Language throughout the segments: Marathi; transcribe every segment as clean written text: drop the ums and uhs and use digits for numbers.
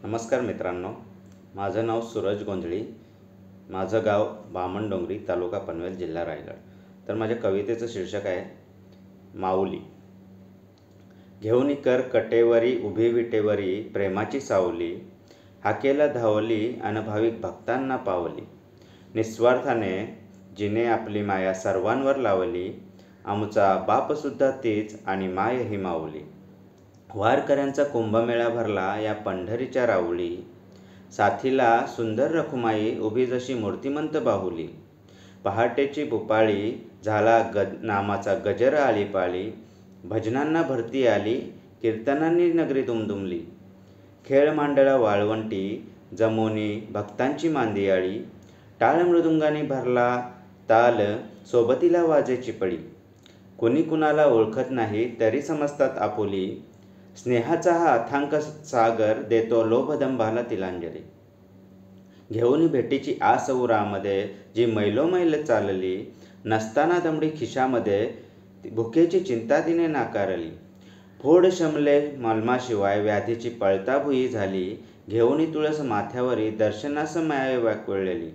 नमस्कार मित्रांनो, माझं नाव सूरज गोंधळी. माझं गाव बामणडोंगरी, तालुका पनवेल, जिल्हा रायगड. तर माझ्या कवितेचं शीर्षक आहे माऊली. घेऊन कर कटेवरी उभी विटेवरी प्रेमाची सावली, हाकेला धावली अन भाविक भक्तांना पावली. निस्वार्थाने जिने आपली माया सर्वांवर लावली, आमचा बापसुद्धा तीच आणि माय ही माऊली. वारकऱ्यांचा कुंभमेळा भरला या पंढरीच्या राऊळी, साथीला सुंदर रखुमाई उभी जशी मूर्तिमंत बाहुली. पहाटेची भुपाळी झाला नामाचा गजर आळीपाळी, भजनांना भरती आली कीर्तनांनी नगरी दुमदुमली. खेळ मांडळा वाळवंटी जमोनी भक्तांची मांदियाळी, टाळ मृदुंगाने भरला ताल सोबतीला वाजेची पळी. कुणी कुणाला ओळखत नाही तरी समजतात आपुली, स्नेहाचा हा अथांग सागर देतो लोभदंभाला तिलांजली. घेऊन भेटीची आस उरामध्ये जी मैलोमैल चालली, नसताना दमडी खिशामध्ये भुकेची चिंता तिने नाकारली. फोड शमले मलमाशिवाय व्याधीची पळता भुई झाली, घेऊन तुळस माथ्यावरी दर्शनास माया व्याकुळलेली.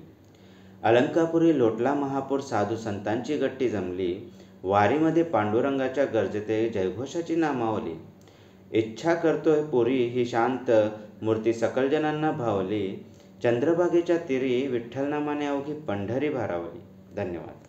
अलंकापुरी लोटला महापूर साधू संतांची गट्टी जमली, वारीमध्ये पांडुरंगाच्या गर्जते जयघोषाची नामावली. इच्छा करतोय पुरी ही शांत मूर्ती सकल जनांना भावली, चंद्रभागेच्या तिरी विठ्ठल नामाने अवघी पंढरी भारावली. धन्यवाद.